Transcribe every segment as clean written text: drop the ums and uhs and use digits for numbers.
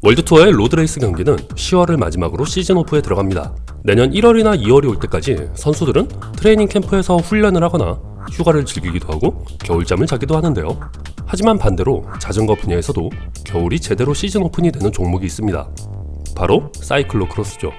월드투어의 로드레이스 경기는 10월을 마지막으로 시즌 오프에 들어갑니다. 내년 1월이나 2월이 올 때까지 선수들은 트레이닝 캠프에서 훈련을 하거나 휴가를 즐기기도 하고 겨울잠을 자기도 하는데요. 하지만 반대로 자전거 분야에서도 겨울이 제대로 시즌 오픈이 되는 종목이 있습니다. 바로 사이클로 크로스죠.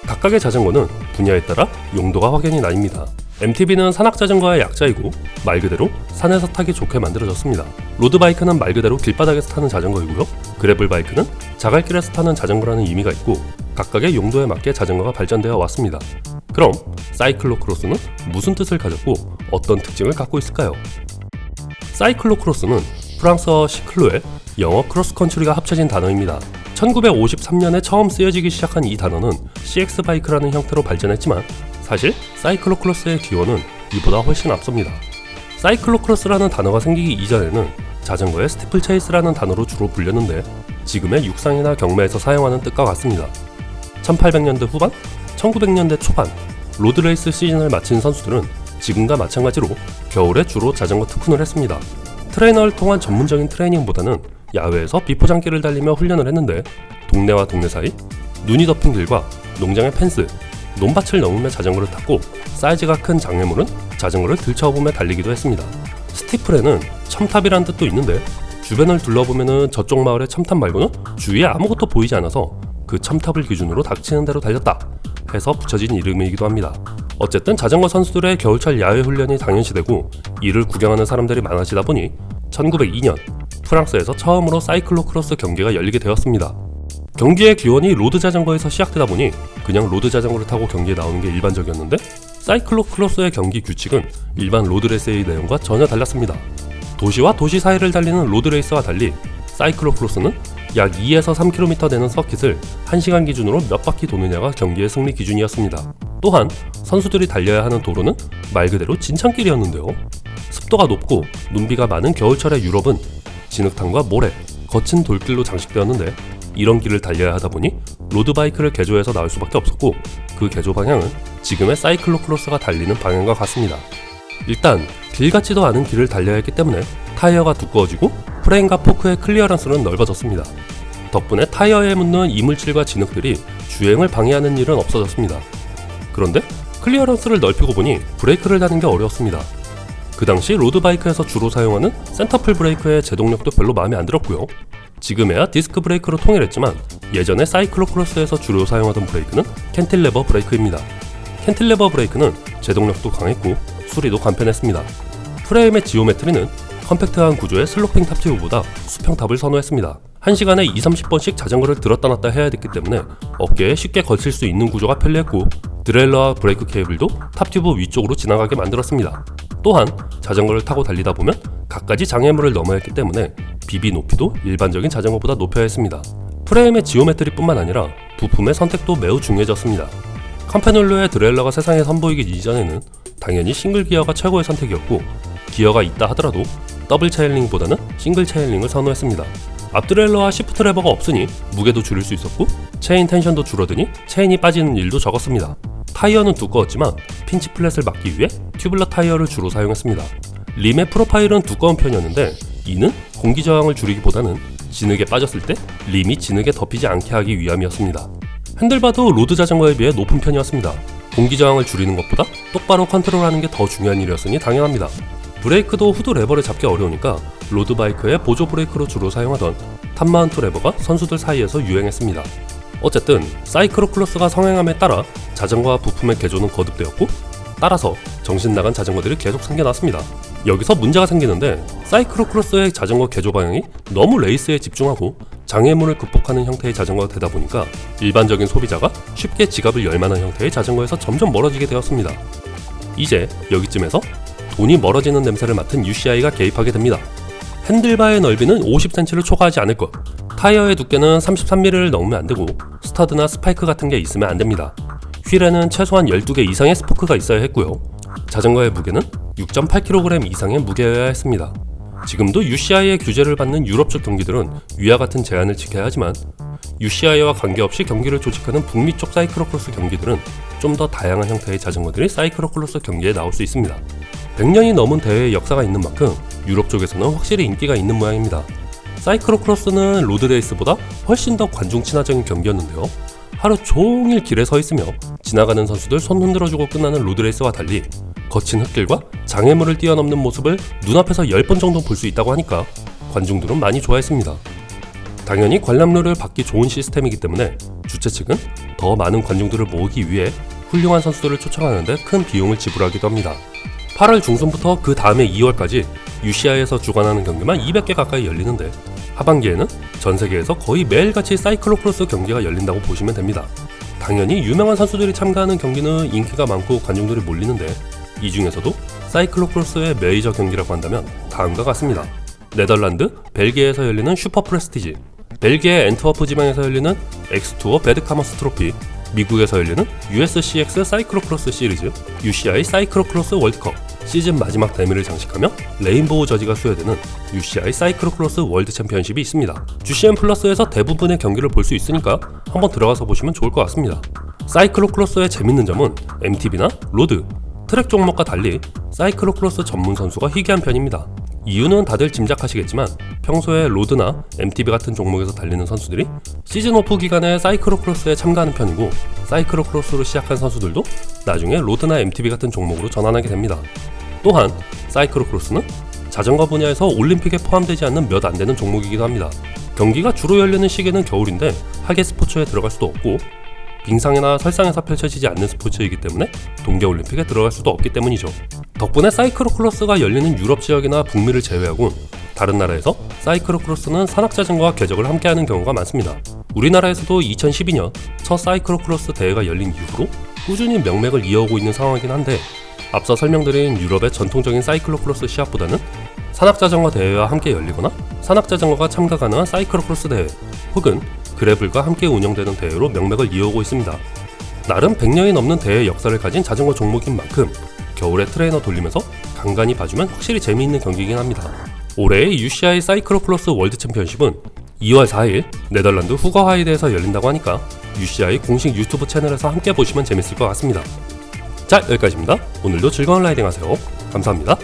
각각의 자전거는 분야에 따라 용도가 확연히 나뉩니다. MTB는 산악자전거의 약자이고 말 그대로 산에서 타기 좋게 만들어졌습니다. 로드바이크는 말 그대로 길바닥에서 타는 자전거이고요. 그래블바이크는 자갈길에서 타는 자전거라는 의미가 있고 각각의 용도에 맞게 자전거가 발전되어 왔습니다. 그럼 사이클로크로스는 무슨 뜻을 가졌고 어떤 특징을 갖고 있을까요? 사이클로크로스는 프랑스어 시클로에 영어 크로스컨트리가 합쳐진 단어입니다. 1953년에 처음 쓰여지기 시작한 이 단어는 CX바이크라는 형태로 발전했지만 사실 사이클로크로스의 기원은 이보다 훨씬 앞섭니다. 사이클로크로스라는 단어가 생기기 이전에는 자전거의 스티플체이스라는 단어로 주로 불렸는데 지금의 육상이나 경매에서 사용하는 뜻과 같습니다. 1800년대 후반, 1900년대 초반 로드레이스 시즌을 마친 선수들은 지금과 마찬가지로 겨울에 주로 자전거 특훈을 했습니다. 트레이너를 통한 전문적인 트레이닝보다는 야외에서 비포장길을 달리며 훈련을 했는데 동네와 동네 사이, 눈이 덮인 길과 농장의 펜스, 논밭을 넘으며 자전거를 탔고 사이즈가 큰 장애물은 자전거를 들쳐오며 달리기도 했습니다. 스티플에는 첨탑이란 뜻도 있는데 주변을 둘러보면 저쪽 마을의 첨탑 말고는 주위에 아무것도 보이지 않아서 그 첨탑을 기준으로 닥치는 대로 달렸다 해서 붙여진 이름이기도 합니다. 어쨌든 자전거 선수들의 겨울철 야외 훈련이 당연시되고 이를 구경하는 사람들이 많아지다 보니 1902년 프랑스에서 처음으로 사이클로크로스 경기가 열리게 되었습니다. 경기의 기원이 로드 자전거에서 시작되다 보니 그냥 로드 자전거를 타고 경기에 나오는 게 일반적이었는데 사이클로크로스의 경기 규칙은 일반 로드레이스의 내용과 전혀 달랐습니다. 도시와 도시 사이를 달리는 로드레이스와 달리 사이클로크로스는 약 2에서 3km 되는 서킷을 1시간 기준으로 몇 바퀴 도느냐가 경기의 승리 기준이었습니다. 또한 선수들이 달려야 하는 도로는 말 그대로 진창길이었는데요. 습도가 높고 눈비가 많은 겨울철의 유럽은 진흙탕과 모래, 거친 돌길로 장식되었는데 이런 길을 달려야 하다 보니 로드바이크를 개조해서 나올 수밖에 없었고 그 개조 방향은 지금의 사이클로크로스가 달리는 방향과 같습니다. 일단 길 같지도 않은 길을 달려야 했기 때문에 타이어가 두꺼워지고 프레임과 포크의 클리어런스는 넓어졌습니다. 덕분에 타이어에 묻는 이물질과 진흙들이 주행을 방해하는 일은 없어졌습니다. 그런데 클리어런스를 넓히고 보니 브레이크를 다는 게 어려웠습니다. 그 당시 로드바이크에서 주로 사용하는 센터풀 브레이크의 제동력도 별로 마음에 안 들었고요. 지금에야 디스크 브레이크로 통일했지만 예전에 사이클로크로스에서 주로 사용하던 브레이크는 캔틸레버 브레이크입니다. 캔틸레버 브레이크는 제동력도 강했고 수리도 간편했습니다. 프레임의 지오메트리는 컴팩트한 구조의 슬로핑 탑튜브보다 수평탑을 선호했습니다. 1시간에 20-30번씩 자전거를 들었다 놨다 해야 됐기 때문에 어깨에 쉽게 걸칠 수 있는 구조가 편리했고 드레일러와 브레이크 케이블도 탑튜브 위쪽으로 지나가게 만들었습니다. 또한 자전거를 타고 달리다 보면 갖가지 장애물을 넘어야 했기 때문에 비비 높이도 일반적인 자전거보다 높여야 했습니다. 프레임의 지오메트리뿐만 아니라 부품의 선택도 매우 중요해졌습니다. 캄파놀로의 드레일러가 세상에 선보이기 이전에는 당연히 싱글 기어가 최고의 선택이었고 기어가 있다 하더라도 더블 체인링보다는 싱글 체인링을 선호했습니다. 앞드레일러와 시프트 레버가 없으니 무게도 줄일 수 있었고 체인 텐션도 줄어드니 체인이 빠지는 일도 적었습니다. 타이어는 두꺼웠지만 핀치 플랫을 막기 위해 튜블러 타이어를 주로 사용했습니다. 림의 프로파일은 두꺼운 편이었는데 이는 공기 저항을 줄이기보다는 진흙에 빠졌을 때 림이 진흙에 덮이지 않게 하기 위함이었습니다. 핸들바도 로드 자전거에 비해 높은 편이었습니다. 공기 저항을 줄이는 것보다 똑바로 컨트롤하는 게 더 중요한 일이었으니 당연합니다. 브레이크도 후드 레버를 잡기 어려우니까 로드바이크의 보조 브레이크로 주로 사용하던 탑마운트 레버가 선수들 사이에서 유행했습니다. 어쨌든 사이클로크로스가 성행함에 따라 자전거와 부품의 개조는 거듭되었고 따라서 정신나간 자전거들이 계속 생겨났습니다. 여기서 문제가 생기는데 사이클로크로스의 자전거 개조 방향이 너무 레이스에 집중하고 장애물을 극복하는 형태의 자전거가 되다 보니까 일반적인 소비자가 쉽게 지갑을 열 만한 형태의 자전거에서 점점 멀어지게 되었습니다. 이제 여기쯤에서 돈이 멀어지는 냄새를 맡은 UCI가 개입하게 됩니다. 핸들바의 넓이는 50cm를 초과하지 않을 것, 타이어의 두께는 33mm를 넘으면 안되고 스터드나 스파이크 같은 게 있으면 안됩니다. 휠에는 최소한 12개 이상의 스포크가 있어야 했고요. 자전거의 무게는 6.8kg 이상의 무게여야 했습니다. 지금도 UCI의 규제를 받는 유럽 쪽 경기들은 위와 같은 제한을 지켜야 하지만 UCI와 관계없이 경기를 조직하는 북미 쪽 사이클로크로스 경기들은 좀 더 다양한 형태의 자전거들이 사이클로크로스 경기에 나올 수 있습니다. 100년이 넘은 대회의 역사가 있는 만큼 유럽 쪽에서는 확실히 인기가 있는 모양입니다. 사이클로크로스는 로드레이스보다 훨씬 더 관중 친화적인 경기였는데요. 하루 종일 길에 서 있으며 지나가는 선수들 손 흔들어주고 끝나는 로드레이스와 달리 거친 흙길과 장애물을 뛰어넘는 모습을 눈앞에서 10번 정도 볼 수 있다고 하니까 관중들은 많이 좋아했습니다. 당연히 관람료를 받기 좋은 시스템이기 때문에 주최 측은 더 많은 관중들을 모으기 위해 훌륭한 선수들을 초청하는데 큰 비용을 지불하기도 합니다. 8월 중순부터 그 다음해 2월까지 UCI에서 주관하는 경기만 200개 가까이 열리는데 하반기에는 전 세계에서 거의 매일같이 사이클로크로스 경기가 열린다고 보시면 됩니다. 당연히 유명한 선수들이 참가하는 경기는 인기가 많고 관중들이 몰리는데 이 중에서도 사이클로크로스의 메이저 경기라고 한다면 다음과 같습니다. 네덜란드, 벨기에에서 열리는 슈퍼 프레스티지, 벨기에 앤트워프 지방에서 열리는 엑스투어 배드카머스 트로피, 미국에서 열리는 USCX 사이클로크로스 시리즈, UCI 사이클로크로스 월드컵, 시즌 마지막 대미를 장식하며 레인보우 저지가 수여되는 UCI 사이클로크로스 월드 챔피언십이 있습니다. GCN 플러스에서 대부분의 경기를 볼 수 있으니까 한번 들어가서 보시면 좋을 것 같습니다. 사이클로크로스의 재밌는 점은 MTB나 로드, 트랙 종목과 달리 사이클로크로스 전문 선수가 희귀한 편입니다. 이유는 다들 짐작하시겠지만 평소에 로드나 MTB 같은 종목에서 달리는 선수들이 시즌 오프 기간에 사이클로크로스에 참가하는 편이고 사이클로크로스로 시작한 선수들도 나중에 로드나 MTB 같은 종목으로 전환하게 됩니다. 또한 사이클로크로스는 자전거 분야에서 올림픽에 포함되지 않는 몇 안 되는 종목이기도 합니다. 경기가 주로 열리는 시기는 겨울인데 하계 스포츠에 들어갈 수도 없고 빙상이나 설상에서 펼쳐지지 않는 스포츠이기 때문에 동계올림픽에 들어갈 수도 없기 때문이죠. 덕분에 사이클로크로스가 열리는 유럽 지역이나 북미를 제외하고 다른 나라에서 사이클로크로스는 산악자전거와 궤적을 함께하는 경우가 많습니다. 우리나라에서도 2012년 첫 사이클로크로스 대회가 열린 이후로 꾸준히 명맥을 이어오고 있는 상황이긴 한데 앞서 설명드린 유럽의 전통적인 사이클로크로스 시합보다는 산악자전거 대회와 함께 열리거나 산악자전거가 참가 가능한 사이클로크로스 대회 혹은 그래블과 함께 운영되는 대회로 명맥을 이어오고 있습니다. 나름 100년이 넘는 대회 역사를 가진 자전거 종목인 만큼 겨울에 트레이너 돌리면서 간간히 봐주면 확실히 재미있는 경기이긴 합니다. 올해의 UCI 사이클로크로스 월드 챔피언십은 2월 4일 네덜란드 후거하이드에서 열린다고 하니까 UCI 공식 유튜브 채널에서 함께 보시면 재밌을 것 같습니다. 자, 여기까지입니다. 오늘도 즐거운 라이딩 하세요. 감사합니다.